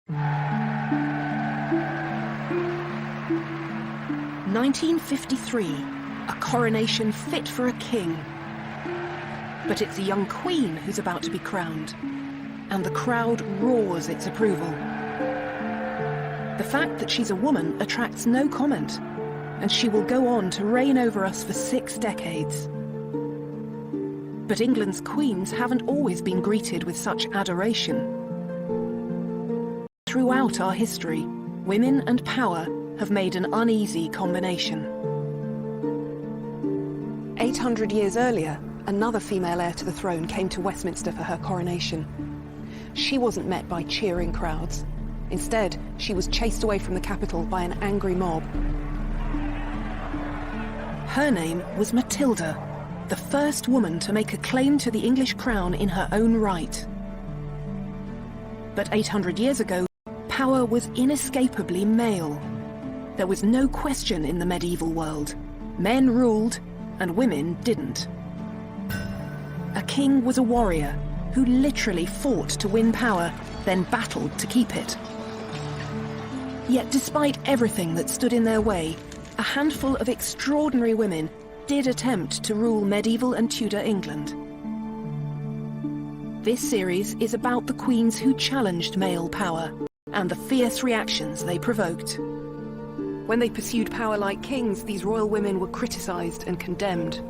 1953, a coronation fit for a king. But it's a young queen who's about to be crowned, and the crowd roars its approval. The fact that she's a woman attracts no comment, and she will go on to reign over us for 6 decades. But England's queens haven't always been greeted with such adoration. Throughout our history, women and power have made an uneasy combination. 800 years earlier, another female heir to the throne came to Westminster for her coronation. She wasn't met by cheering crowds. Instead, she was chased away from the capital by an angry mob. Her name was Matilda, the first woman to make a claim to the English crown in her own right. But 800 years ago, power was inescapably male. There was no question in the medieval world. Men ruled, and women didn't. A king was a warrior who literally fought to win power, then battled to keep it. Yet despite everything that stood in their way, a handful of extraordinary women did attempt to rule medieval and Tudor England. This series is about the queens who challenged male power and the fierce reactions they provoked. When they pursued power like kings, these royal women were criticised and condemned.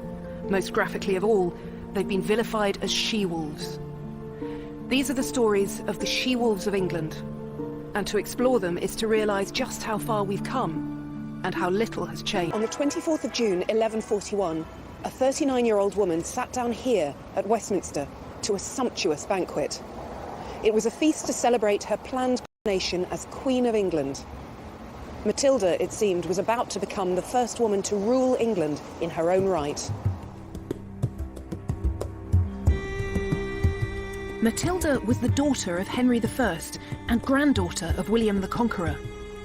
Most graphically of all, they've been vilified as she-wolves. These are the stories of the she-wolves of England. And to explore them is to realise just how far we've come and how little has changed. On the 24th of June, 1141, a 39-year-old woman sat down here at Westminster to a sumptuous banquet. It was a feast to celebrate her planned coronation as Queen of England. Matilda, it seemed, was about to become the first woman to rule England in her own right. Matilda was the daughter of Henry I and granddaughter of William the Conqueror,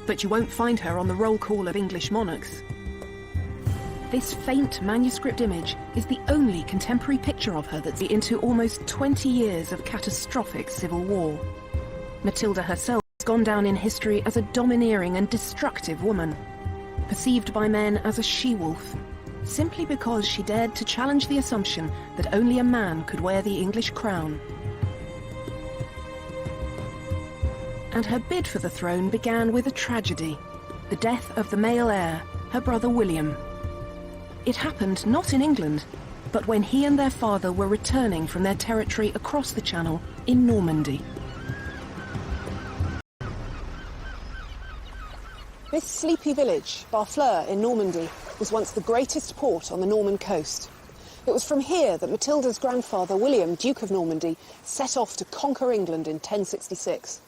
but you won't find her on the roll call of English monarchs. This faint manuscript image is the only contemporary picture of her that's into almost 20 years of catastrophic civil war. Matilda herself has gone down in history as a domineering and destructive woman, perceived by men as a she-wolf, simply because she dared to challenge the assumption that only a man could wear the English crown. And her bid for the throne began with a tragedy, the death of the male heir, her brother William. It happened not in England, but when he and their father were returning from their territory across the Channel in Normandy. This sleepy village, Barfleur in Normandy, was once the greatest port on the Norman coast. It was from here that Matilda's grandfather, William, Duke of Normandy, set off to conquer England in 1066.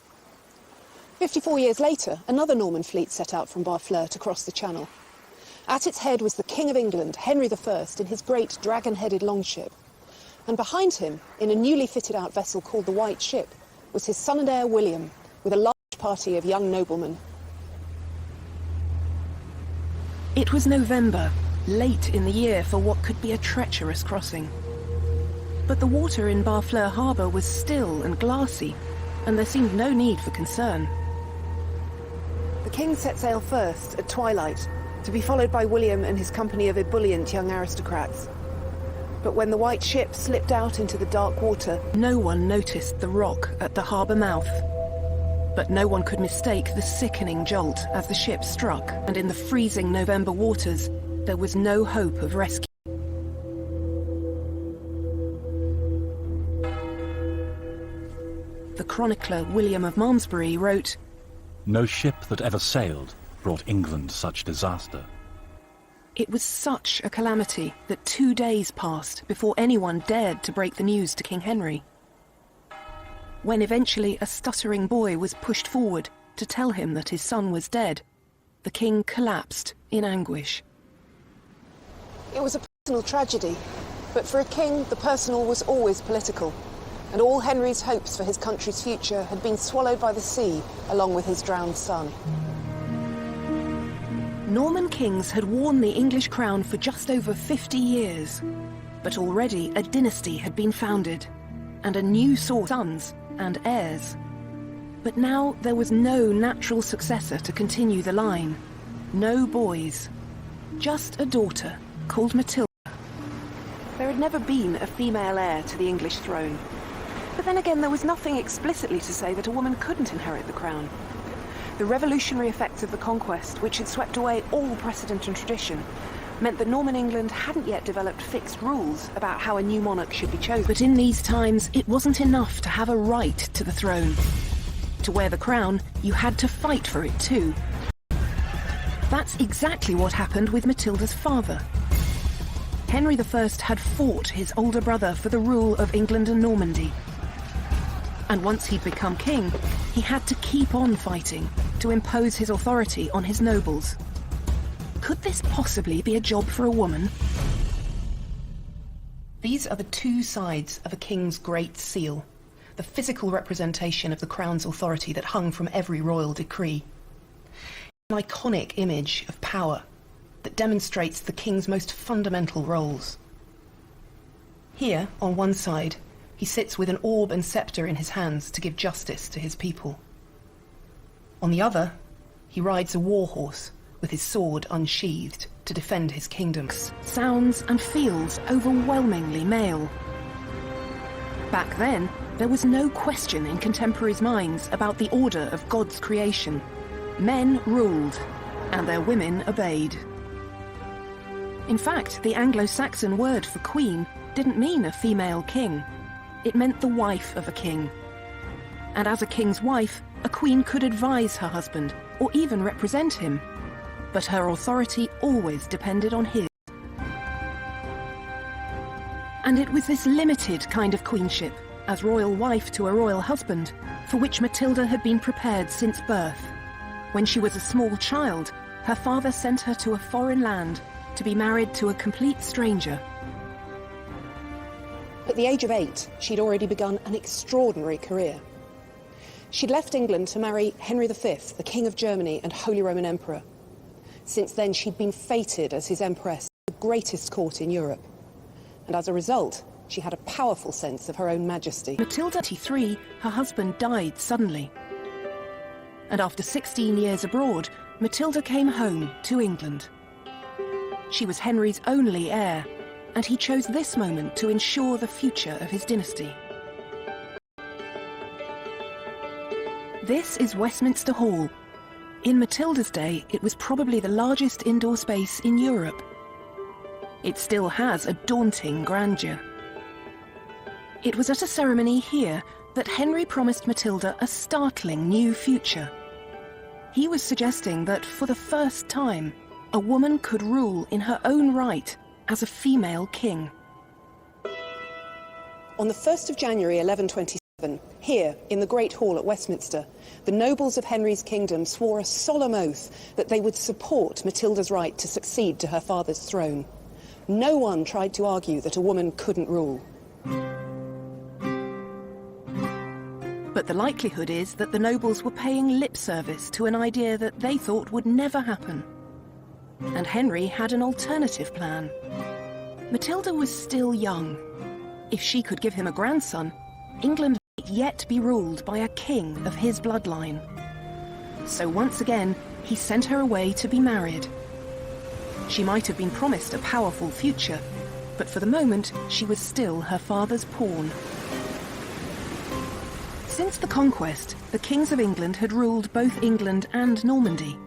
54 years later, another Norman fleet set out from Barfleur to cross the Channel. At its head was the King of England, Henry I, in his great dragon-headed longship. And behind him, in a newly fitted-out vessel called the White Ship, was his son and heir William, with a large party of young noblemen. It was November, late in the year for what could be a treacherous crossing. But the water in Barfleur harbour was still and glassy, and there seemed no need for concern. The king set sail first, at twilight, to be followed by William and his company of ebullient young aristocrats. But when the White Ship slipped out into the dark water, no one noticed the rock at the harbour mouth. But no one could mistake the sickening jolt as the ship struck, and in the freezing November waters, there was no hope of rescue. The chronicler William of Malmesbury wrote, "No ship that ever sailed brought England such disaster." It was such a calamity that 2 days passed before anyone dared to break the news to King Henry. When eventually a stuttering boy was pushed forward to tell him that his son was dead, the king collapsed in anguish. it was a personal tragedy, but for a king, the personal was always political, and all Henry's hopes for his country's future had been swallowed by the sea, along with his drowned son. Norman kings had worn the English crown for just over 50 years, but already a dynasty had been founded, and a new source of sons and heirs. But now there was no natural successor to continue the line. No boys. Just a daughter called Matilda. There had never been a female heir to the English throne. But then again, there was nothing explicitly to say that a woman couldn't inherit the crown. The revolutionary effects of the conquest, which had swept away all precedent and tradition, meant that Norman England hadn't yet developed fixed rules about how a new monarch should be chosen. But in these times, it wasn't enough to have a right to the throne. To wear the crown, you had to fight for it too. That's exactly what happened with Matilda's father. Henry I had fought his older brother for the rule of England and Normandy. And once he'd become king, he had to keep on fighting to impose his authority on his nobles. Could this possibly be a job for a woman? These are the two sides of a king's great seal, the physical representation of the crown's authority that hung from every royal decree. An iconic image of power that demonstrates the king's most fundamental roles. Here, on one side, he sits with an orb and scepter in his hands to give justice to his people. On the other, he rides a war horse with his sword unsheathed to defend his kingdom. Sounds and feels overwhelmingly male. Back then, there was no question in contemporaries' minds about the order of God's creation. Men ruled, and their women obeyed. In fact, the Anglo-Saxon word for queen didn't mean a female king. It meant the wife of a king. And as a king's wife, a queen could advise her husband, or even represent him. But her authority always depended on his. And it was this limited kind of queenship, as royal wife to a royal husband, for which Matilda had been prepared since birth. When she was a small child, her father sent her to a foreign land to be married to a complete stranger. At the age of 8, she'd already begun an extraordinary career. She'd left England to marry Henry V, the King of Germany and Holy Roman Emperor. Since then, she'd been fated as his empress, the greatest court in Europe. And as a result, she had a powerful sense of her own majesty. Matilda, 23, her husband died suddenly. And after 16 years abroad, Matilda came home to England. She was Henry's only heir, and he chose this moment to ensure the future of his dynasty. This is Westminster Hall. In Matilda's day, it was probably the largest indoor space in Europe. It still has a daunting grandeur. It was at a ceremony here that Henry promised Matilda a startling new future. He was suggesting that for the first time, a woman could rule in her own right as a female king. On the 1st of January 1127, here in the Great Hall at Westminster, the nobles of Henry's kingdom swore a solemn oath that they would support Matilda's right to succeed to her father's throne. No one tried to argue that a woman couldn't rule. But the likelihood is that the nobles were paying lip service to an idea that they thought would never happen. And Henry had an alternative plan. Matilda was still young. If she could give him a grandson, England might yet be ruled by a king of his bloodline. So once again, he sent her away to be married. She might have been promised a powerful future, but for the moment, she was still her father's pawn. Since the conquest, the kings of England had ruled both England and Normandy.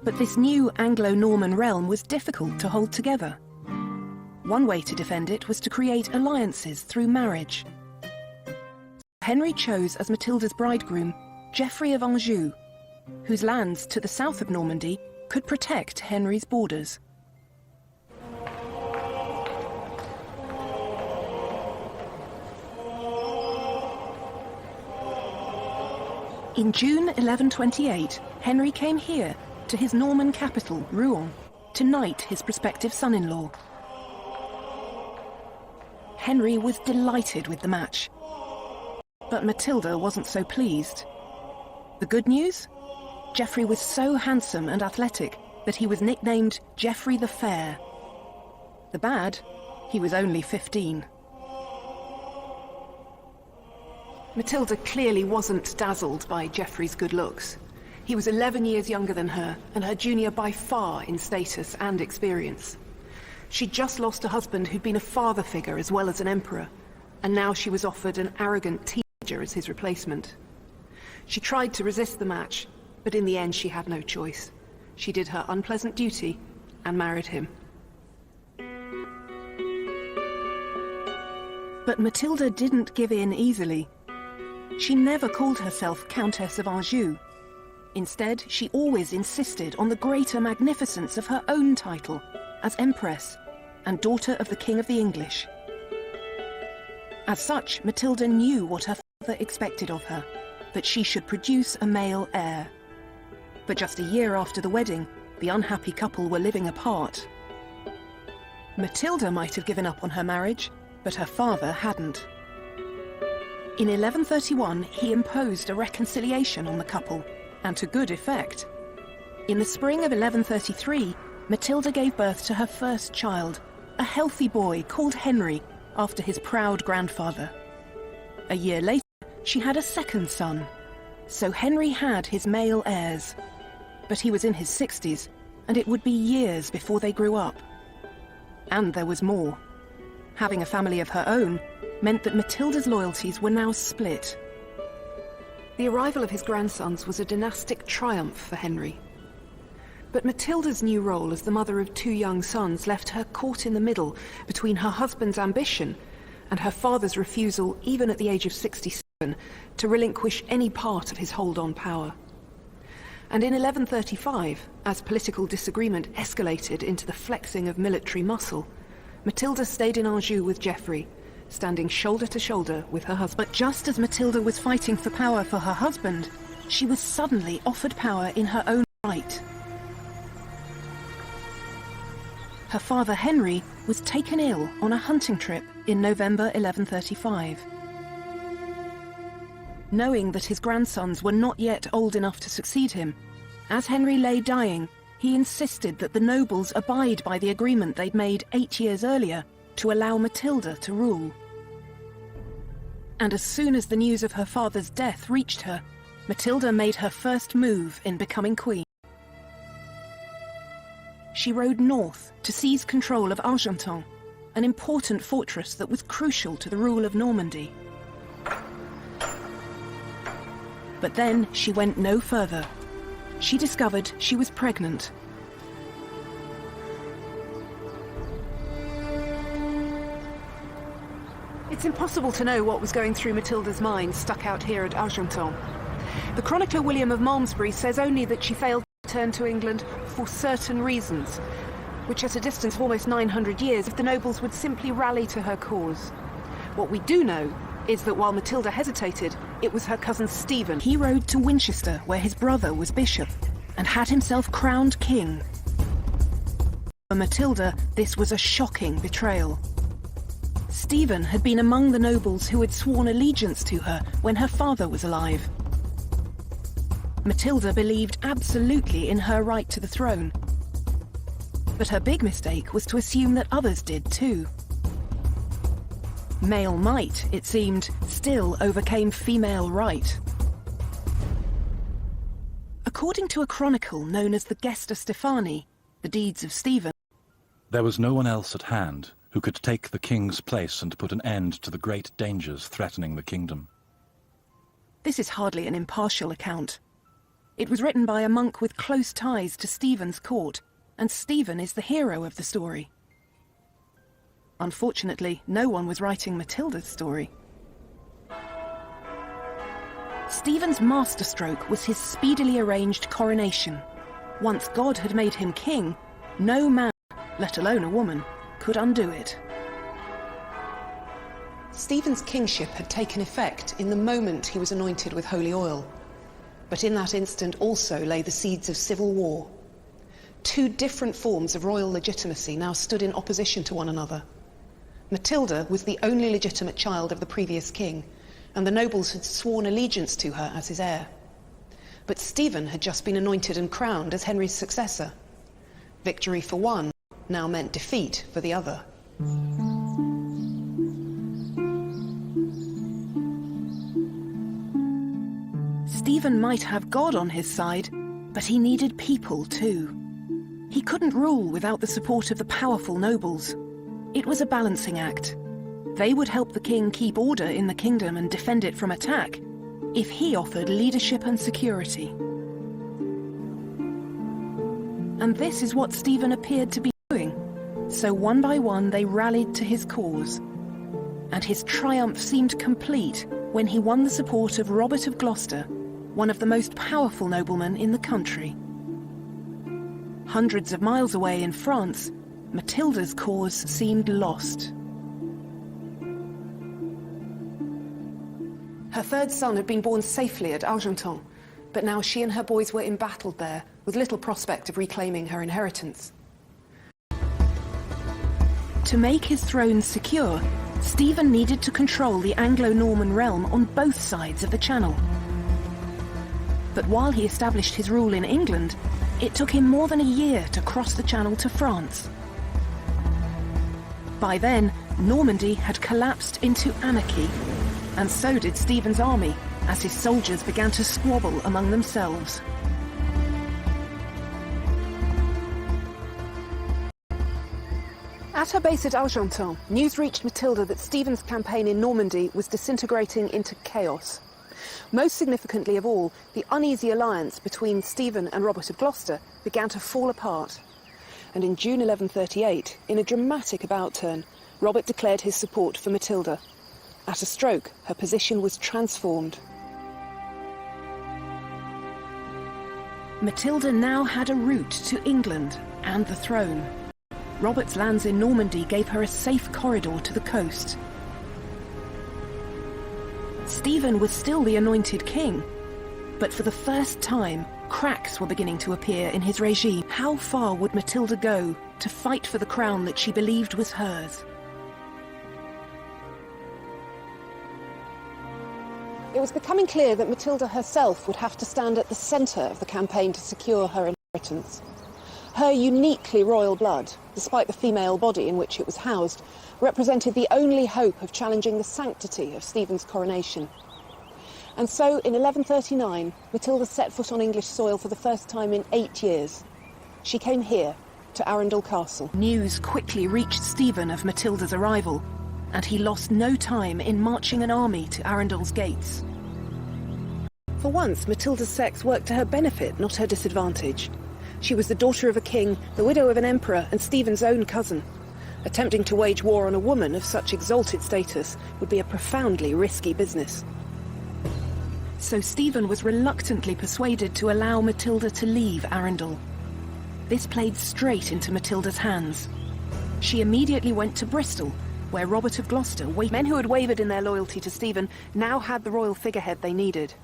But this new Anglo-Norman realm was difficult to hold together. One way to defend it was to create alliances through marriage. Henry chose as Matilda's bridegroom Geoffrey of Anjou, whose lands to the south of Normandy could protect Henry's borders. In June 1128, Henry came here to his Norman capital, Rouen, to knight his prospective son-in-law. Henry was delighted with the match, but Matilda wasn't so pleased. The good news? Geoffrey was so handsome and athletic that he was nicknamed Geoffrey the Fair. The bad? He was only 15. Matilda clearly wasn't dazzled by Geoffrey's good looks. He was 11 years younger than her, and her junior by far in status and experience. She'd just lost a husband who'd been a father figure as well as an emperor, and now she was offered an arrogant teenager as his replacement. She tried to resist the match, but in the end she had no choice. She did her unpleasant duty and married him. But Matilda didn't give in easily. She never called herself Countess of Anjou. Instead, she always insisted on the greater magnificence of her own title as Empress and daughter of the King of the English. As such, Matilda knew what her father expected of her, that she should produce a male heir. But just a year after the wedding, the unhappy couple were living apart. Matilda might have given up on her marriage, but her father hadn't. In 1131, he imposed a reconciliation on the couple, and to good effect. In the spring of 1133, Matilda gave birth to her first child, a healthy boy called Henry, after his proud grandfather. A year later, she had a second son. So Henry had his male heirs. But he was in his 60s, and it would be years before they grew up. And there was more. Having a family of her own meant that Matilda's loyalties were now split. The arrival of his grandsons was a dynastic triumph for Henry. But Matilda's new role as the mother of two young sons left her caught in the middle between her husband's ambition and her father's refusal, even at the age of 67, to relinquish any part of his hold on power. And in 1135, as political disagreement escalated into the flexing of military muscle, Matilda stayed in Anjou with Geoffrey, standing shoulder to shoulder with her husband. But just as Matilda was fighting for power for her husband, she was suddenly offered power in her own right. Her father Henry was taken ill on a hunting trip in November 1135. Knowing that his grandsons were not yet old enough to succeed him, as Henry lay dying, he insisted that the nobles abide by the agreement they'd made 8 years earlier to allow Matilda to rule. And as soon as the news of her father's death reached her, Matilda made her first move in becoming queen. She rode north to seize control of Argentan, an important fortress that was crucial to the rule of Normandy. But then she went no further. She discovered she was pregnant. It's impossible to know what was going through Matilda's mind stuck out here at Argentan. The chronicler William of Malmesbury says only that she failed to return to England for certain reasons, which at a distance of almost 900 years, if the nobles would simply rally to her cause. What we do know is that while Matilda hesitated, it was her cousin Stephen. He rode to Winchester, where his brother was bishop, and had himself crowned king. For Matilda, this was a shocking betrayal. Stephen had been among the nobles who had sworn allegiance to her when her father was alive. Matilda believed absolutely in her right to the throne. But her big mistake was to assume that others did too. Male might, it seemed, still overcame female right. According to a chronicle known as the Gesta Stephani, the Deeds of Stephen, there was no one else at hand who could take the king's place and put an end to the great dangers threatening the kingdom. This is hardly an impartial account. It was written by a monk with close ties to Stephen's court, and Stephen is the hero of the story. Unfortunately, no one was writing Matilda's story. Stephen's masterstroke was his speedily arranged coronation. Once God had made him king, no man, let alone a woman, could undo it. Stephen's kingship had taken effect in the moment he was anointed with holy oil. But in that instant also lay the seeds of civil war. Two different forms of royal legitimacy now stood in opposition to one another. Matilda was the only legitimate child of the previous king, and the nobles had sworn allegiance to her as his heir. But Stephen had just been anointed and crowned as Henry's successor. Victory for one now meant defeat for the other. Stephen might have God on his side, but he needed people too. He couldn't rule without the support of the powerful nobles. It was a balancing act. They would help the king keep order in the kingdom and defend it from attack, if he offered leadership and security. And this is what Stephen appeared to be doing. So one by one they rallied to his cause. And his triumph seemed complete when he won the support of Robert of Gloucester, one of the most powerful noblemen in the country. Hundreds of miles away in France, Matilda's cause seemed lost. Her third son had been born safely at Argenton, but now she and her boys were embattled there, with little prospect of reclaiming her inheritance. To make his throne secure, Stephen needed to control the Anglo-Norman realm on both sides of the Channel. But while he established his rule in England, it took him more than a year to cross the Channel to France. By then, Normandy had collapsed into anarchy, and so did Stephen's army, as his soldiers began to squabble among themselves. At her base at Argenton, news reached Matilda that Stephen's campaign in Normandy was disintegrating into chaos. Most significantly of all, the uneasy alliance between Stephen and Robert of Gloucester began to fall apart. And in June 1138, in a dramatic about-turn, Robert declared his support for Matilda. At a stroke, her position was transformed. Matilda now had a route to England and the throne. Robert's lands in Normandy gave her a safe corridor to the coast. Stephen was still the anointed king, but for the first time, cracks were beginning to appear in his regime. How far would Matilda go to fight for the crown that she believed was hers? It was becoming clear that Matilda herself would have to stand at the centre of the campaign to secure her inheritance. Her uniquely royal blood, despite the female body in which it was housed, represented the only hope of challenging the sanctity of Stephen's coronation. And so, in 1139, Matilda set foot on English soil for the first time in 8 years. She came here, to Arundel Castle. News quickly reached Stephen of Matilda's arrival, and he lost no time in marching an army to Arundel's gates. For once, Matilda's sex worked to her benefit, not her disadvantage. She was the daughter of a king, the widow of an emperor, and Stephen's own cousin. Attempting to wage war on a woman of such exalted status would be a profoundly risky business. So Stephen was reluctantly persuaded to allow Matilda to leave Arundel. This played straight into Matilda's hands. She immediately went to Bristol, where Robert of Gloucester, men who had wavered in their loyalty to Stephen, now had the royal figurehead they needed.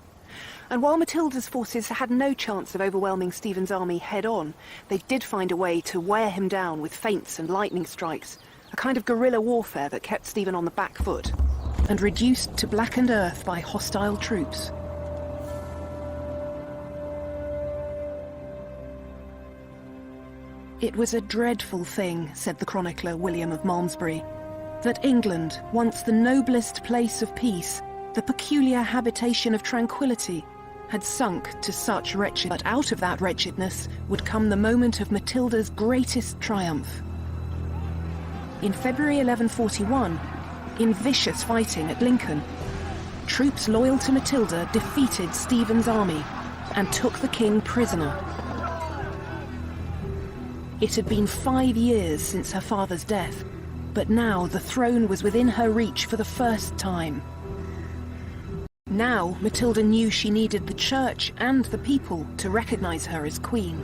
And while Matilda's forces had no chance of overwhelming Stephen's army head-on, they did find a way to wear him down with feints and lightning strikes, a kind of guerrilla warfare that kept Stephen on the back foot, and reduced to blackened earth by hostile troops. It was a dreadful thing, said the chronicler William of Malmesbury, that England, once the noblest place of peace, the peculiar habitation of tranquility, had sunk to such wretched. But out of that wretchedness would come the moment of Matilda's greatest triumph. In February 1141, in vicious fighting at Lincoln, troops loyal to Matilda defeated Stephen's army and took the king prisoner. It had been 5 years since her father's death, but now the throne was within her reach for the first time. Now Matilda knew she needed the church and the people to recognize her as queen.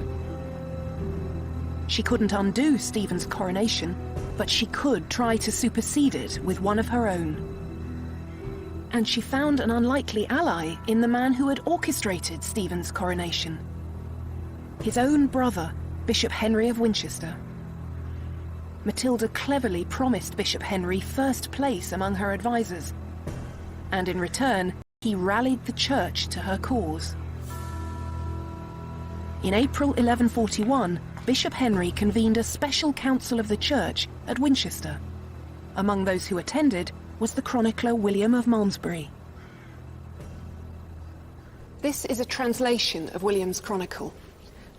She couldn't undo Stephen's coronation, but she could try to supersede it with one of her own. And she found an unlikely ally in the man who had orchestrated Stephen's coronation. His own brother, Bishop Henry of Winchester. Matilda cleverly promised Bishop Henry first place among her advisors, and in return, he rallied the church to her cause. In April 1141, Bishop Henry convened a special council of the church at Winchester. Among those who attended was the chronicler William of Malmesbury. This is a translation of William's chronicle,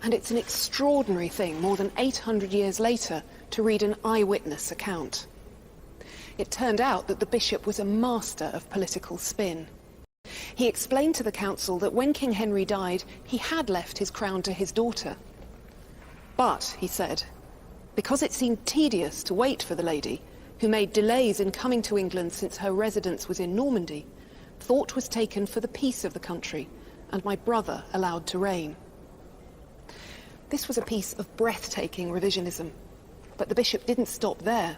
and it's an extraordinary thing, more than 800 years later, to read an eyewitness account. It turned out that the bishop was a master of political spin. He explained to the council that when King Henry died, he had left his crown to his daughter. But, he said, because it seemed tedious to wait for the lady, who made delays in coming to England since her residence was in Normandy, thought was taken for the peace of the country, and my brother allowed to reign. This was a piece of breathtaking revisionism, but the bishop didn't stop there.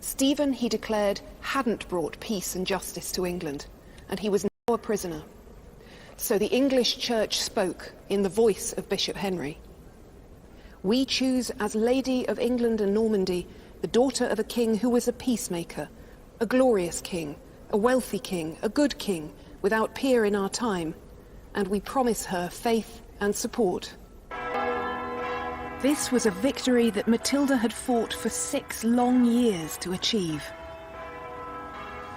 Stephen, he declared, hadn't brought peace and justice to England, and he was now a prisoner. So the English Church spoke in the voice of Bishop Henry. We choose as Lady of England and Normandy the daughter of a king who was a peacemaker, a glorious king, a wealthy king, a good king, without peer in our time, and we promise her faith and support. This was a victory that Matilda had fought for 6 long years to achieve.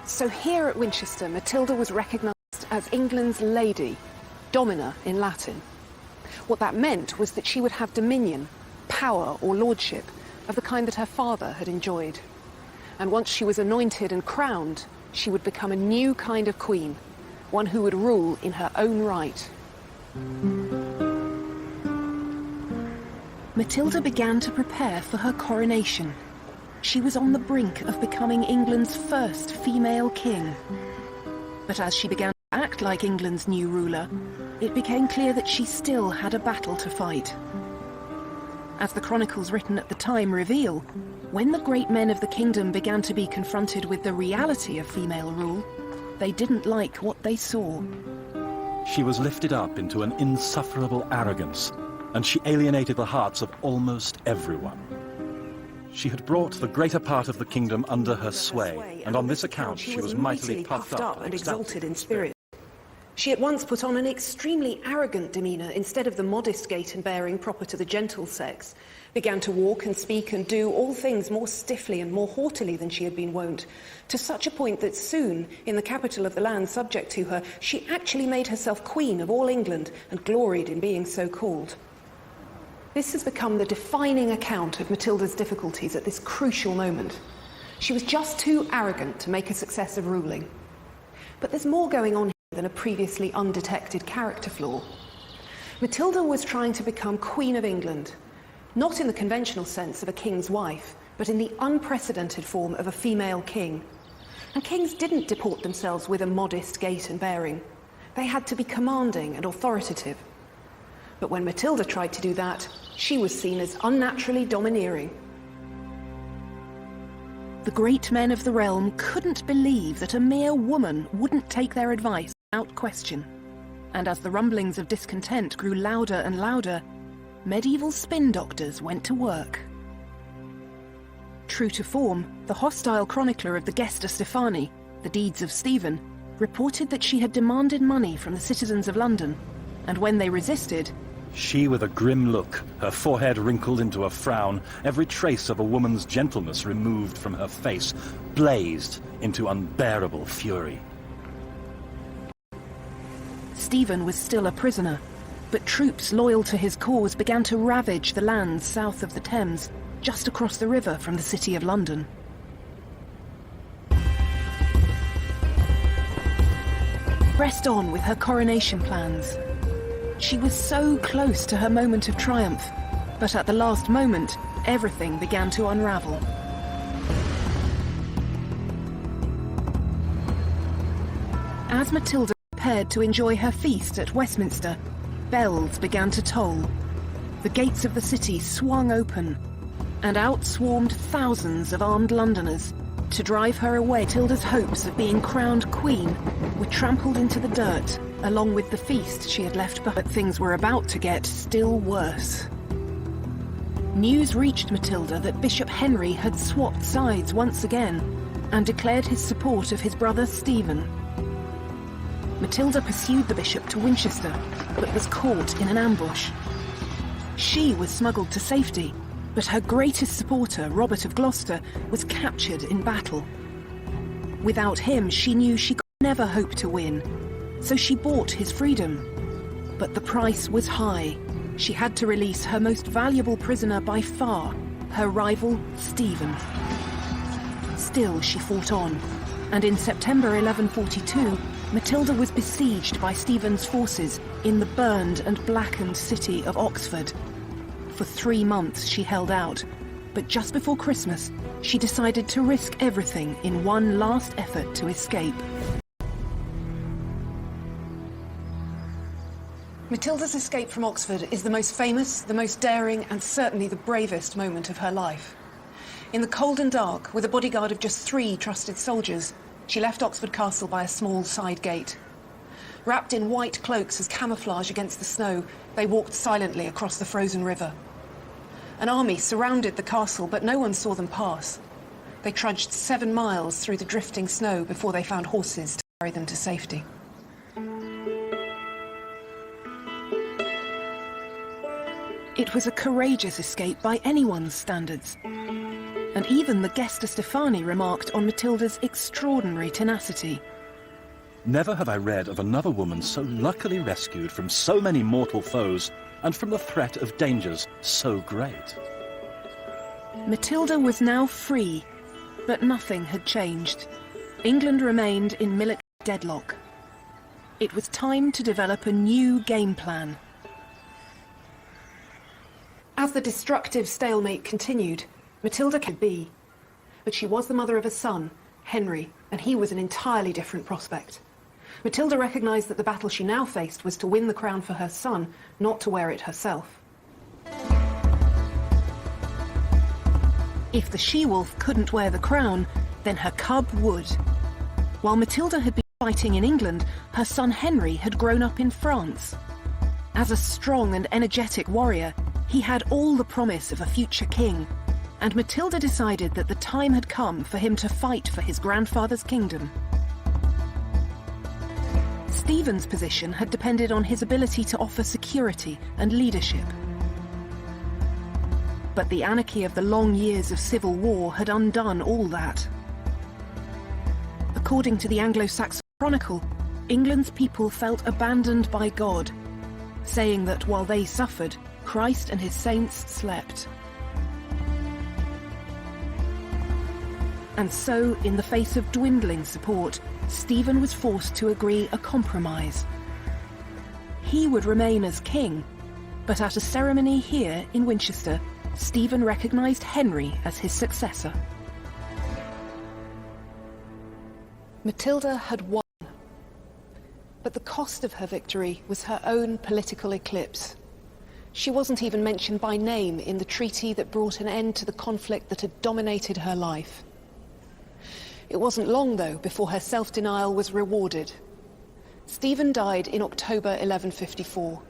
So here at Winchester, Matilda was recognised as England's lady, domina in Latin. What that meant was that she would have dominion, power or lordship of the kind that her father had enjoyed. And once she was anointed and crowned, she would become a new kind of queen, one who would rule in her own right. Matilda began to prepare for her coronation. She was on the brink of becoming England's first female king. But as she began to act like England's new ruler, it became clear that she still had a battle to fight. As the chronicles written at the time reveal, when the great men of the kingdom began to be confronted with the reality of female rule, they didn't like what they saw. She was lifted up into an insufferable arrogance, and she alienated the hearts of almost everyone. She had brought the greater part of the kingdom under her sway, and on this account she was mightily puffed up and exalted in spirit. She at once put on an extremely arrogant demeanour instead of the modest gait and bearing proper to the gentle sex, began to walk and speak and do all things more stiffly and more haughtily than she had been wont, to such a point that soon, in the capital of the land subject to her, she actually made herself queen of all England and gloried in being so called. This has become the defining account of Matilda's difficulties at this crucial moment. She was just too arrogant to make a success of ruling. But there's more going on here than a previously undetected character flaw. Matilda was trying to become Queen of England, not in the conventional sense of a king's wife, but in the unprecedented form of a female king. And kings didn't deport themselves with a modest gait and bearing. They had to be commanding and authoritative. But when Matilda tried to do that, she was seen as unnaturally domineering. The great men of the realm couldn't believe that a mere woman wouldn't take their advice without question. And as the rumblings of discontent grew louder and louder, medieval spin doctors went to work. True to form, the hostile chronicler of the Gesta Stephani, the deeds of Stephen, reported that she had demanded money from the citizens of London, and when they resisted, she, with a grim look, her forehead wrinkled into a frown, every trace of a woman's gentleness removed from her face, blazed into unbearable fury. Stephen was still a prisoner, but troops loyal to his cause began to ravage the lands south of the Thames, just across the river from the city of London. Pressed on with her coronation plans. She was so close to her moment of triumph, but at the last moment, everything began to unravel. As Matilda prepared to enjoy her feast at Westminster, bells began to toll. The gates of the city swung open, and out swarmed thousands of armed Londoners to drive her away. Matilda's hopes of being crowned queen were trampled into the dirt, along with the feast she had left behind. But things were about to get still worse. News reached Matilda that Bishop Henry had swapped sides once again and declared his support of his brother Stephen. Matilda pursued the bishop to Winchester, but was caught in an ambush. She was smuggled to safety, but her greatest supporter, Robert of Gloucester, was captured in battle. Without him, she knew she could never hope to win, so she bought his freedom But the price was high. She had to release her most valuable prisoner by far, her rival, Stephen. Still, she fought on, and in September 1142, Matilda was besieged by Stephen's forces in the burned and blackened city of Oxford. For 3 months she held out, but just before Christmas, she decided to risk everything in one last effort to escape. Matilda's escape from Oxford is the most famous, the most daring, and certainly the bravest moment of her life. In the cold and dark, with a bodyguard of just 3 trusted soldiers, she left Oxford Castle by a small side gate. Wrapped in white cloaks as camouflage against the snow, they walked silently across the frozen river. An army surrounded the castle, but no one saw them pass. They trudged 7 miles through the drifting snow before they found horses to carry them to safety. It was a courageous escape by anyone's standards. And even the Gesta Stefani remarked on Matilda's extraordinary tenacity. Never have I read of another woman so luckily rescued from so many mortal foes and from the threat of dangers so great. Matilda was now free, but nothing had changed. England remained in military deadlock. It was time to develop a new game plan. As the destructive stalemate continued, Matilda could be. But she was the mother of a son, Henry, and he was an entirely different prospect. Matilda recognised that the battle she now faced was to win the crown for her son, not to wear it herself. If the she-wolf couldn't wear the crown, then her cub would. While Matilda had been fighting in England, her son Henry had grown up in France. As a strong and energetic warrior, he had all the promise of a future king, and Matilda decided that the time had come for him to fight for his grandfather's kingdom. Stephen's position had depended on his ability to offer security and leadership. But the anarchy of the long years of civil war had undone all that. According to the Anglo-Saxon Chronicle, England's people felt abandoned by God, saying that while they suffered, Christ and his saints slept. And so, in the face of dwindling support, Stephen was forced to agree a compromise. He would remain as king, but at a ceremony here in Winchester, Stephen recognised Henry as his successor. Matilda had won, but the cost of her victory was her own political eclipse. She wasn't even mentioned by name in the treaty that brought an end to the conflict that had dominated her life. It wasn't long, though, before her self-denial was rewarded. Stephen died in October 1154,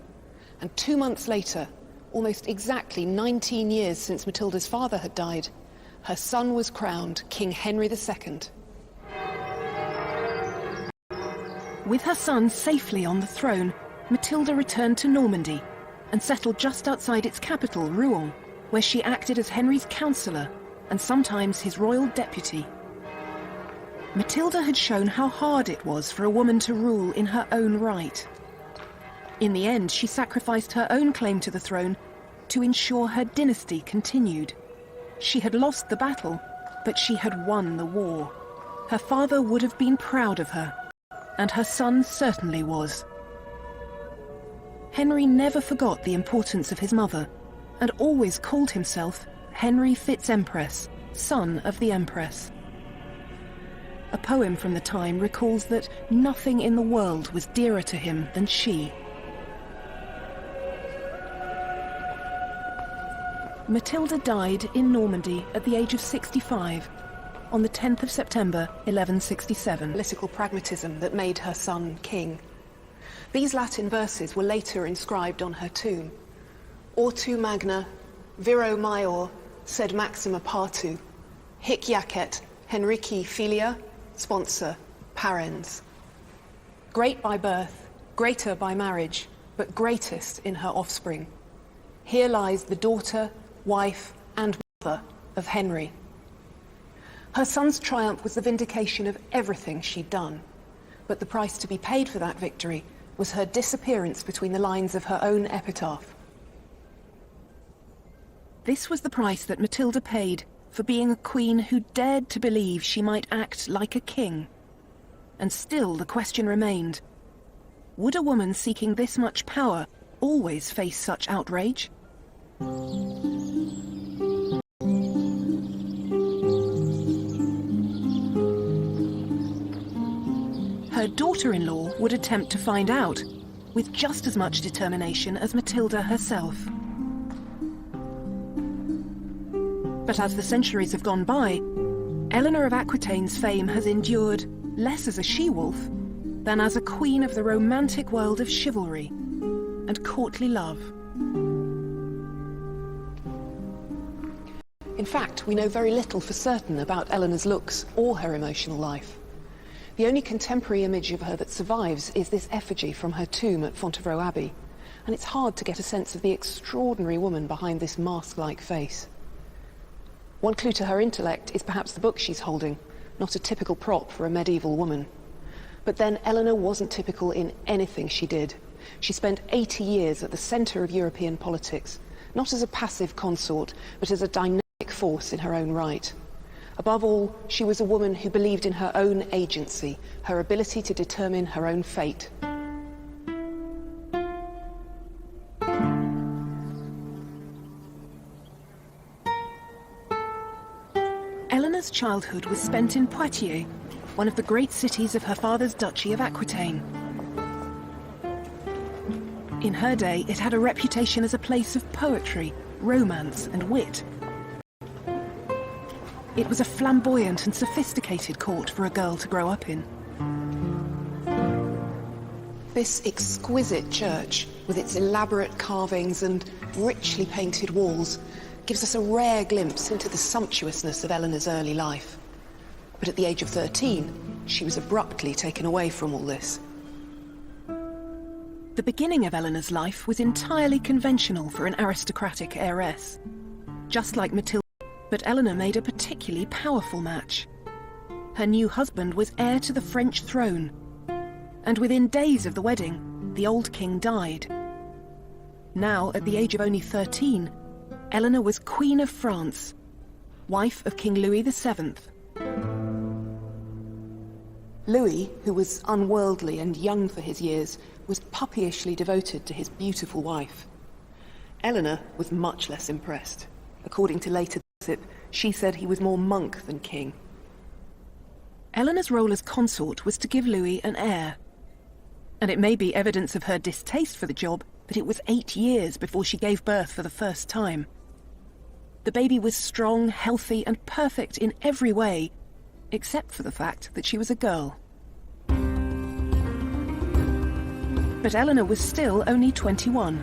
and 2 months later, almost exactly 19 years since Matilda's father had died, her son was crowned King Henry II. With her son safely on the throne, Matilda returned to Normandy and settled just outside its capital, Rouen, where she acted as Henry's counsellor and sometimes his royal deputy. Matilda had shown how hard it was for a woman to rule in her own right. In the end, she sacrificed her own claim to the throne to ensure her dynasty continued. She had lost the battle, but she had won the war. Her father would have been proud of her, and her son certainly was. Henry never forgot the importance of his mother, and always called himself Henry Fitz-Empress, son of the Empress. A poem from the time recalls that nothing in the world was dearer to him than she. Matilda died in Normandy at the age of 65 on the 10th of September 1167. Political pragmatism that made her son king. These Latin verses were later inscribed on her tomb. Ortu magna, viro maior, sed maxima partu, hic jacet, Henrici filia, sponsor, parens. Great by birth, greater by marriage, but greatest in her offspring. Here lies the daughter, wife, and mother of Henry. Her son's triumph was the vindication of everything she'd done, but the price to be paid for that victory was her disappearance between the lines of her own epitaph. This was the price that Matilda paid for being a queen who dared to believe she might act like a king. And still the question remained, would a woman seeking this much power always face such outrage? Her daughter-in-law would attempt to find out, with just as much determination as Matilda herself. But as the centuries have gone by, Eleanor of Aquitaine's fame has endured less as a she-wolf than as a queen of the romantic world of chivalry and courtly love. In fact, we know very little for certain about Eleanor's looks or her emotional life. The only contemporary image of her that survives is this effigy from her tomb at Fontevraud Abbey, and it's hard to get a sense of the extraordinary woman behind this mask-like face. One clue to her intellect is perhaps the book she's holding, not a typical prop for a medieval woman. But then Eleanor wasn't typical in anything she did. She spent 80 years at the centre of European politics, not as a passive consort, but as a dynamic force in her own right. Above all, she was a woman who believed in her own agency, her ability to determine her own fate. Eleanor's childhood was spent in Poitiers, one of the great cities of her father's Duchy of Aquitaine. In her day, it had a reputation as a place of poetry, romance, and wit. It was a flamboyant and sophisticated court for a girl to grow up in. This exquisite church, with its elaborate carvings and richly painted walls, gives us a rare glimpse into the sumptuousness of Eleanor's early life. But at the age of 13, she was abruptly taken away from all this. The beginning of Eleanor's life was entirely conventional for an aristocratic heiress. Just like Matilda, but Eleanor made a particularly powerful match. Her new husband was heir to the French throne, and within days of the wedding, the old king died. Now, at the age of only 13, Eleanor was Queen of France, wife of King Louis VII. Louis, who was unworldly and young for his years, was puppyishly devoted to his beautiful wife. Eleanor was much less impressed. According to later gossip, she said he was more monk than king. Eleanor's role as consort was to give Louis an heir. And it may be evidence of her distaste for the job that it was 8 years before she gave birth for the first time. The baby was strong, healthy, and perfect in every way, except for the fact that she was a girl. But Eleanor was still only 21.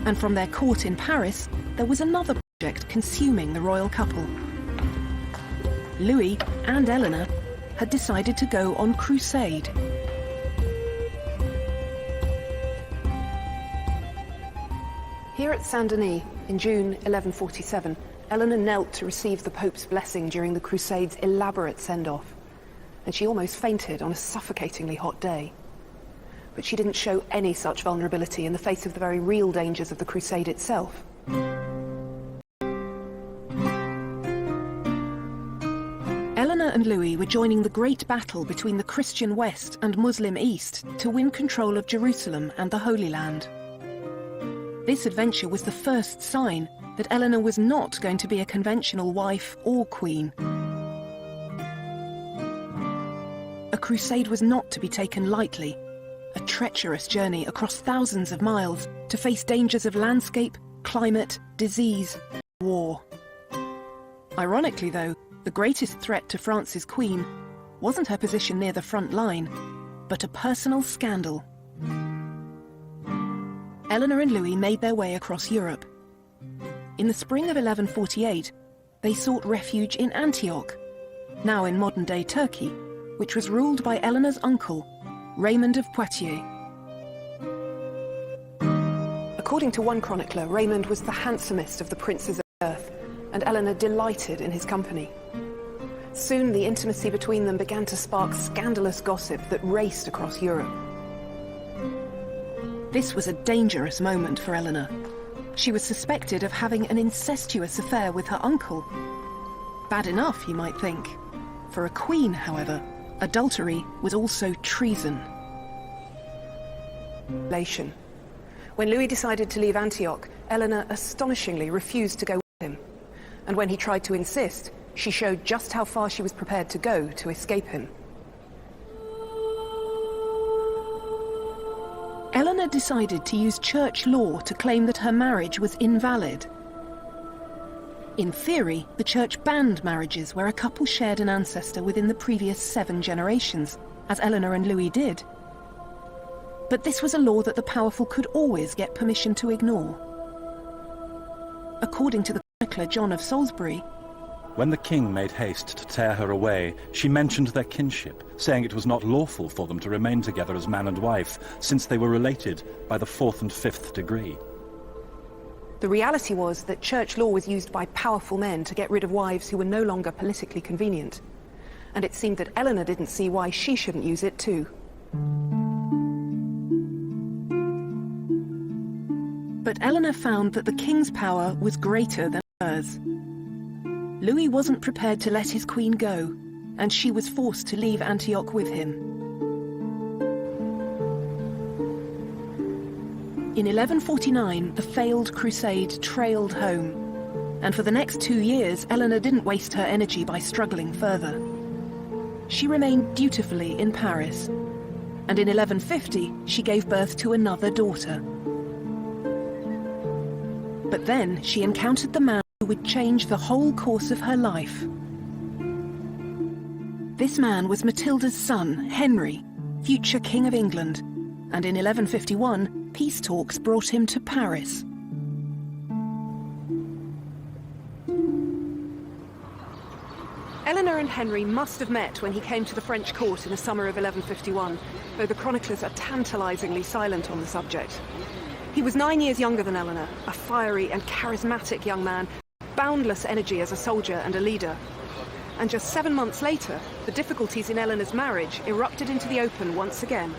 And from their court in Paris, there was another project consuming the royal couple. Louis and Eleanor had decided to go on crusade. Here at Saint-Denis, in June 1147, Eleanor knelt to receive the Pope's blessing during the Crusade's elaborate send-off, and she almost fainted on a suffocatingly hot day. But she didn't show any such vulnerability in the face of the very real dangers of the Crusade itself. Eleanor and Louis were joining the great battle between the Christian West and Muslim East to win control of Jerusalem and the Holy Land. This adventure was the first sign that Eleanor was not going to be a conventional wife or queen. A crusade was not to be taken lightly, a treacherous journey across thousands of miles to face dangers of landscape, climate, disease, and war. Ironically, though, the greatest threat to France's queen wasn't her position near the front line, but a personal scandal. Eleanor and Louis made their way across Europe. In the spring of 1148, they sought refuge in Antioch, now in modern-day Turkey, which was ruled by Eleanor's uncle, Raymond of Poitiers. According to one chronicler, Raymond was the handsomest of the princes of earth, and Eleanor delighted in his company. Soon the intimacy between them began to spark scandalous gossip that raced across Europe. This was a dangerous moment for Eleanor. She was suspected of having an incestuous affair with her uncle. Bad enough, you might think. For a queen, however, adultery was also treason. When Louis decided to leave Antioch, Eleanor astonishingly refused to go with him. And when he tried to insist, she showed just how far she was prepared to go to escape him. Eleanor decided to use church law to claim that her marriage was invalid. In theory, the church banned marriages where a couple shared an ancestor within the previous 7 generations, as Eleanor and Louis did. But this was a law that the powerful could always get permission to ignore. According to the chronicler John of Salisbury, when the king made haste to tear her away, she mentioned their kinship, saying it was not lawful for them to remain together as man and wife, since they were related by the 4th and 5th degree. the reality was that church law was used by powerful men to get rid of wives who were no longer politically convenient. And it seemed that Eleanor didn't see why she shouldn't use it too. But Eleanor found that the king's power was greater than hers. Louis wasn't prepared to let his queen go, and she was forced to leave Antioch with him. In 1149, the failed crusade trailed home, and for the next 2 years, Eleanor didn't waste her energy by struggling further. She remained dutifully in Paris, and in 1150, she gave birth to another daughter. But then she encountered the man who would change the whole course of her life. This man was Matilda's son, Henry, future King of England, and in 1151, peace talks brought him to Paris. Eleanor and Henry must have met when he came to the French court in the summer of 1151, though the chroniclers are tantalizingly silent on the subject. He was 9 years younger than Eleanor, a fiery and charismatic young man, boundless energy as a soldier and a leader. And just 7 months later, the difficulties in Eleanor's marriage erupted into the open once again.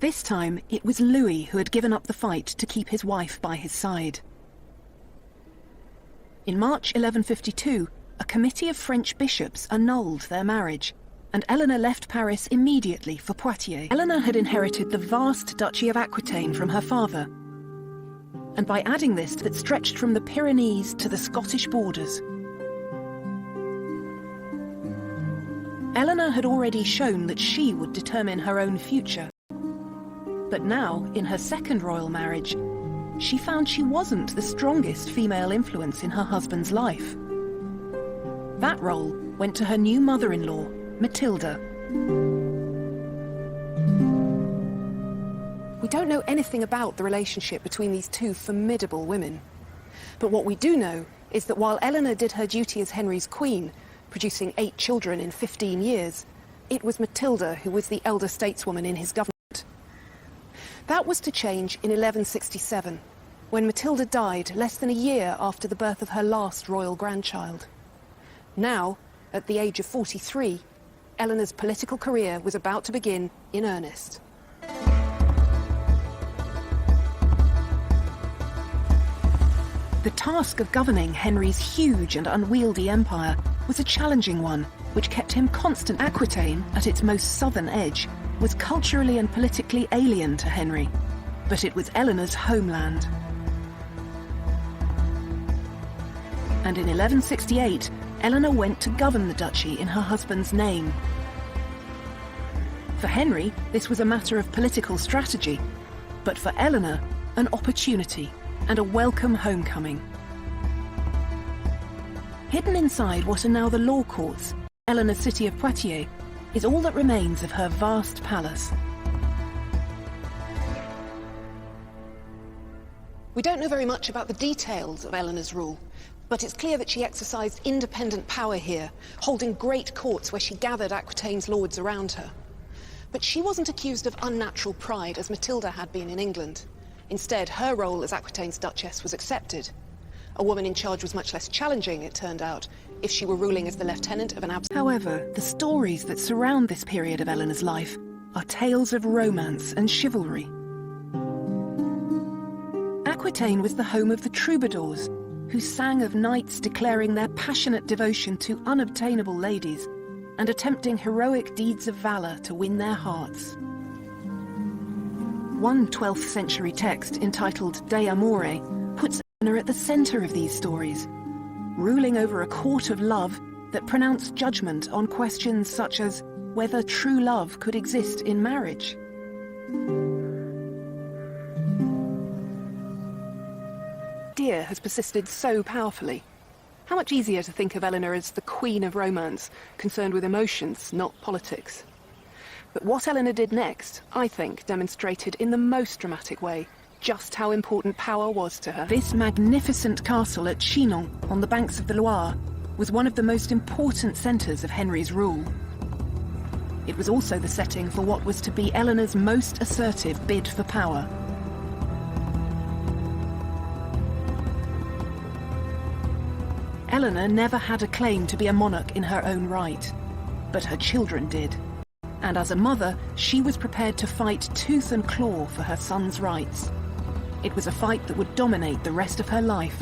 This time, it was Louis who had given up the fight to keep his wife by his side. In March 1152, a committee of French bishops annulled their marriage, and Eleanor left Paris immediately for Poitiers. Eleanor had inherited the vast Duchy of Aquitaine from her father, and by adding this that stretched from the Pyrenees to the Scottish borders. Eleanor had already shown that she would determine her own future. But now, in her second royal marriage, she found she wasn't the strongest female influence in her husband's life. That role went to her new mother-in-law, Matilda. We don't know anything about the relationship between these two formidable women. But what we do know is that while Eleanor did her duty as Henry's queen, producing 8 children in 15 years, it was Matilda who was the elder stateswoman in his government. That was to change in 1167, when Matilda died less than a year after the birth of her last royal grandchild. Now, at the age of 43, Eleanor's political career was about to begin in earnest. The task of governing Henry's huge and unwieldy empire was a challenging one, which kept him constant. Aquitaine, at its most southern edge, was culturally and politically alien to Henry, but it was Eleanor's homeland. And in 1168, Eleanor went to govern the duchy in her husband's name. For Henry, this was a matter of political strategy, but for Eleanor, an opportunity and a welcome homecoming. Hidden inside what are now the law courts, Eleanor's city of Poitiers is all that remains of her vast palace. We don't know very much about the details of Eleanor's rule, but it's clear that she exercised independent power here, holding great courts where she gathered Aquitaine's lords around her. But she wasn't accused of unnatural pride as Matilda had been in England. Instead, her role as Aquitaine's Duchess was accepted. A woman in charge was much less challenging, it turned out, if she were ruling as the lieutenant of an absent. However, the stories that surround this period of Eleanor's life are tales of romance and chivalry. Aquitaine was the home of the troubadours, who sang of knights declaring their passionate devotion to unobtainable ladies and attempting heroic deeds of valour to win their hearts. One 12th century text entitled De Amore puts Eleanor at the centre of these stories, ruling over a court of love that pronounced judgment on questions such as whether true love could exist in marriage. Idea has persisted so powerfully. How much easier to think of Eleanor as the queen of romance, concerned with emotions, not politics. But what Eleanor did next, I think, demonstrated in the most dramatic way just how important power was to her. This magnificent castle at Chinon, on the banks of the Loire, was one of the most important centres of Henry's rule. It was also the setting for what was to be Eleanor's most assertive bid for power. Eleanor never had a claim to be a monarch in her own right, but her children did. And as a mother, she was prepared to fight tooth and claw for her son's rights. It was a fight that would dominate the rest of her life.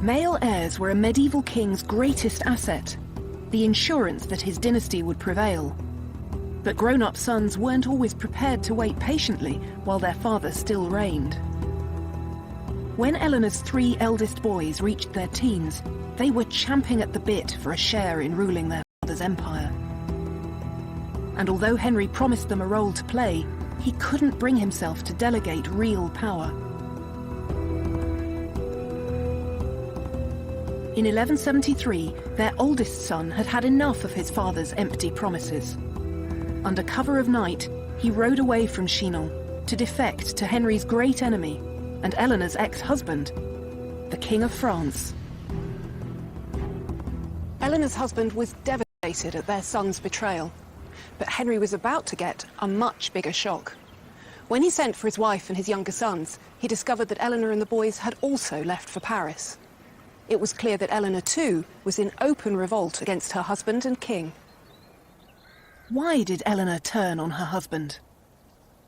Male heirs were a medieval king's greatest asset, the insurance that his dynasty would prevail. But grown-up sons weren't always prepared to wait patiently while their father still reigned. When Eleanor's 3 eldest boys reached their teens, they were champing at the bit for a share in ruling their father's empire. And although Henry promised them a role to play, he couldn't bring himself to delegate real power. In 1173, their oldest son had had enough of his father's empty promises. Under cover of night, he rode away from Chinon to defect to Henry's great enemy and Eleanor's ex-husband, the King of France. Eleanor's husband was devastated at their son's betrayal, but Henry was about to get a much bigger shock. When he sent for his wife and his younger sons, he discovered that Eleanor and the boys had also left for Paris. It was clear that Eleanor, too, was in open revolt against her husband and king. Why did Eleanor turn on her husband?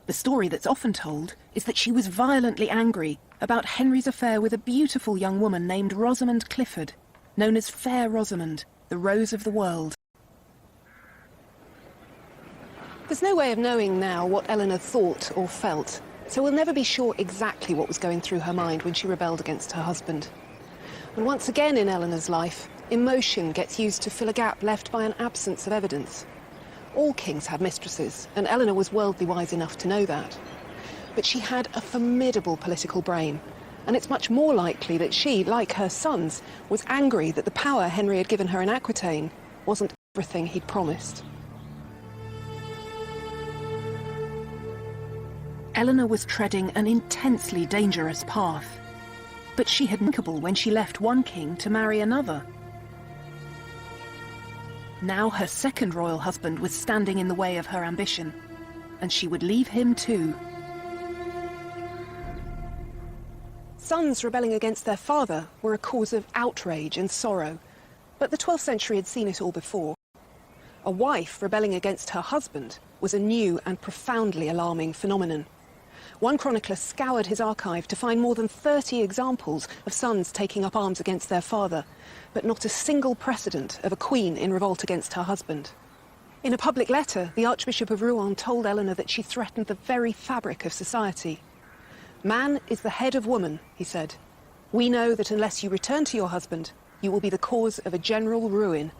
The story that's often told is that she was violently angry about Henry's affair with a beautiful young woman named Rosamond Clifford, known as Fair Rosamond, the Rose of the World. There's no way of knowing now what Eleanor thought or felt, so we'll never be sure exactly what was going through her mind when she rebelled against her husband. And once again in Eleanor's life, emotion gets used to fill a gap left by an absence of evidence. All kings had mistresses, and Eleanor was worldly wise enough to know that. But she had a formidable political brain, and it's much more likely that she, like her sons, was angry that the power Henry had given her in Aquitaine wasn't everything he'd promised. Eleanor was treading an intensely dangerous path, but she had Markle when she left one king to marry another. Now her second royal husband was standing in the way of her ambition, and she would leave him too. Sons rebelling against their father were a cause of outrage and sorrow, but the 12th century had seen it all before. A wife rebelling against her husband was a new and profoundly alarming phenomenon. One chronicler scoured his archive to find more than 30 examples of sons taking up arms against their father, but not a single precedent of a queen in revolt against her husband. In a public letter, the Archbishop of Rouen told Eleanor that she threatened the very fabric of society. "Man is the head of woman," he said. "We know that unless you return to your husband, you will be the cause of a general ruin."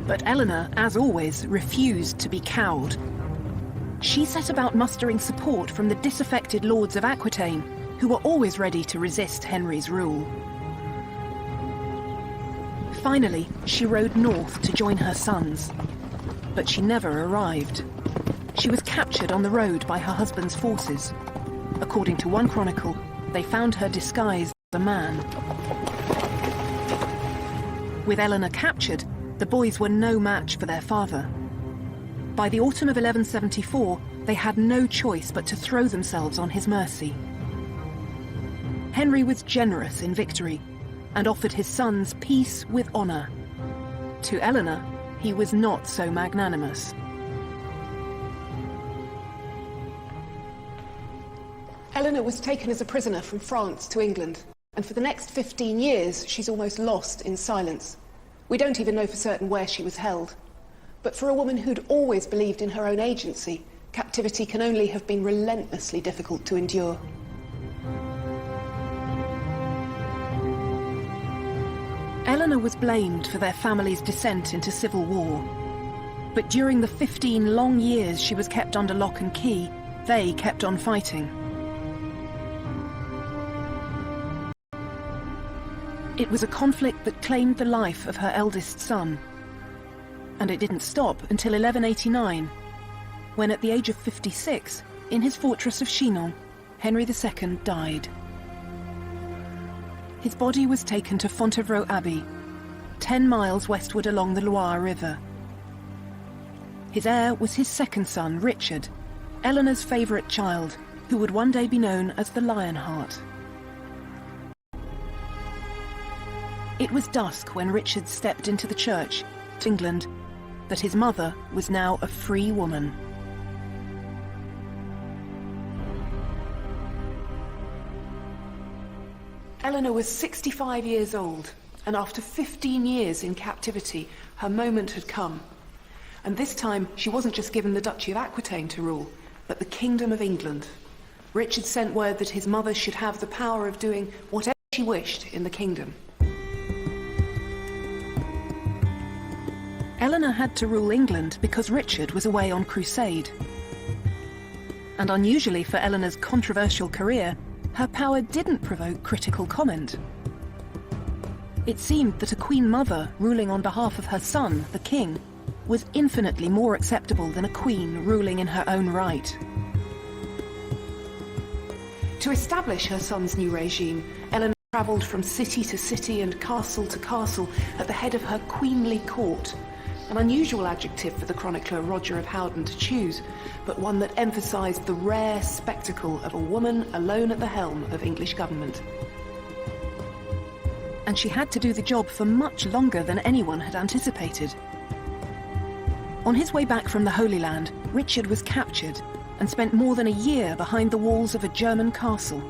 But Eleanor, as always, refused to be cowed. She set about mustering support from the disaffected lords of Aquitaine, who were always ready to resist Henry's rule. Finally, she rode north to join her sons. But she never arrived. She was captured on the road by her husband's forces. According to one chronicle, they found her disguised as a man. With Eleanor captured, the boys were no match for their father. By the autumn of 1174, they had no choice but to throw themselves on his mercy. Henry was generous in victory, and offered his sons peace with honour. To Eleanor, he was not so magnanimous. Eleanor was taken as a prisoner from France to England, and for the next 15 years she's almost lost in silence. We don't even know for certain where she was held. But for a woman who'd always believed in her own agency, captivity can only have been relentlessly difficult to endure. Eleanor was blamed for their family's descent into civil war. But during the 15 long years she was kept under lock and key, they kept on fighting. It was a conflict that claimed the life of her eldest son. And it didn't stop until 1189, when at the age of 56, in his fortress of Chinon, Henry II died. His body was taken to Fontevraud Abbey, 10 miles westward along the Loire River. His heir was his second son, Richard, Eleanor's favourite child, who would one day be known as the Lionheart. It was dusk when Richard stepped into the church, England, that his mother was now a free woman. Eleanor was 65 years old, and after 15 years in captivity, her moment had come. And this time, she wasn't just given the Duchy of Aquitaine to rule, but the Kingdom of England. Richard sent word that his mother should have the power of doing whatever she wished in the kingdom. Eleanor had to rule England because Richard was away on crusade. And unusually for Eleanor's controversial career, her power didn't provoke critical comment. It seemed that a Queen Mother ruling on behalf of her son, the King, was infinitely more acceptable than a queen ruling in her own right. To establish her son's new regime, Eleanor travelled from city to city and castle to castle at the head of her queenly court. An unusual adjective for the chronicler Roger of Howden to choose, but one that emphasised the rare spectacle of a woman alone at the helm of English government. And she had to do the job for much longer than anyone had anticipated. On his way back from the Holy Land, Richard was captured and spent more than a year behind the walls of a German castle.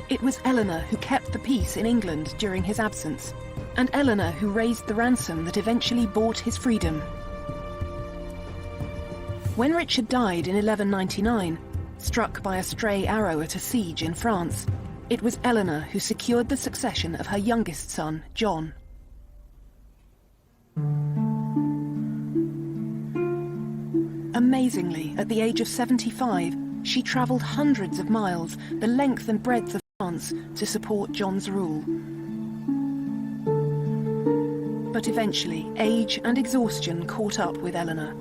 It was Eleanor who kept the peace in England during his absence, and Eleanor who raised the ransom that eventually bought his freedom. When Richard died in 1199, struck by a stray arrow at a siege in France, it was Eleanor who secured the succession of her youngest son, John. Amazingly, at the age of 75, she travelled hundreds of miles, the length and breadth of France, to support John's rule. But eventually, age and exhaustion caught up with Eleanor.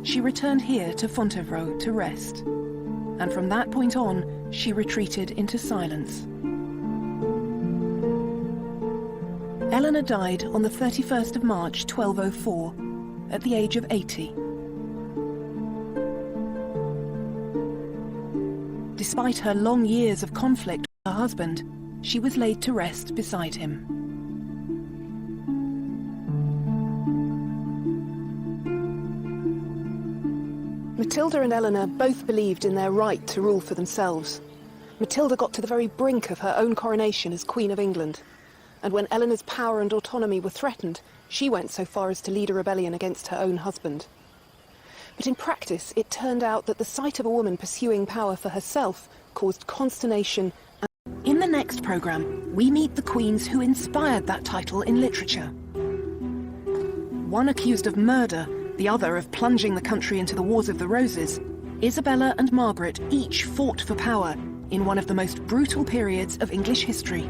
She returned here to Fontevraud to rest, and from that point on, she retreated into silence. Eleanor died on the 31st of March 1204, at the age of 80. Despite her long years of conflict with her husband, she was laid to rest beside him. Matilda and Eleanor both believed in their right to rule for themselves. Matilda got to the very brink of her own coronation as Queen of England. And when Eleanor's power and autonomy were threatened, she went so far as to lead a rebellion against her own husband. But in practice, it turned out that the sight of a woman pursuing power for herself caused consternation. In the next programme, we meet the queens who inspired that title in literature. One accused of murder, the other of plunging the country into the Wars of the Roses, Isabella and Margaret each fought for power in one of the most brutal periods of English history.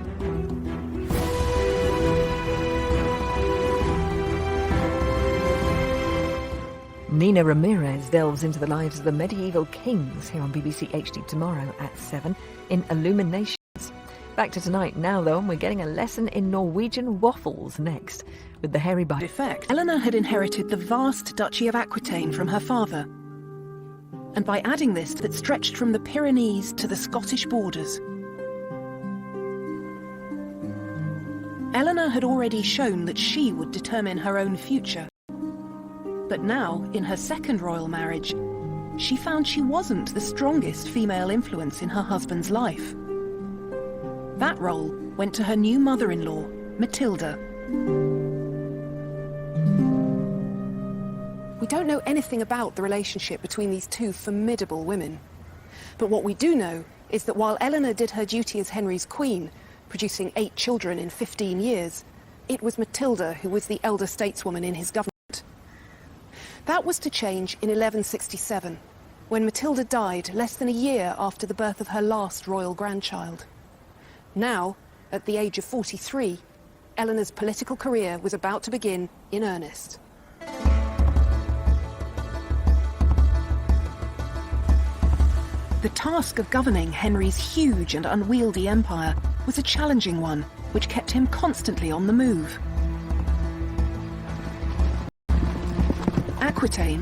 Nina Ramirez delves into the lives of the medieval kings here on BBC HD tomorrow at 7 in Illuminations. Back to tonight now, though, and we're getting a lesson in Norwegian waffles next with the hairy bite effect. Eleanor had inherited the vast Duchy of Aquitaine from her father, and by adding this that stretched from the Pyrenees to the Scottish borders, Eleanor had already shown that she would determine her own future. But now, in her second royal marriage, she found she wasn't the strongest female influence in her husband's life. That role went to her new mother-in-law, Matilda. We don't know anything about the relationship between these two formidable women. But what we do know is that while Eleanor did her duty as Henry's queen, producing 8 children in 15 years, it was Matilda who was the elder stateswoman in his government. That was to change in 1167, when Matilda died less than a year after the birth of her last royal grandchild. Now, at the age of 43, Eleanor's political career was about to begin in earnest. The task of governing Henry's huge and unwieldy empire was a challenging one, which kept him constantly on the move. Aquitaine,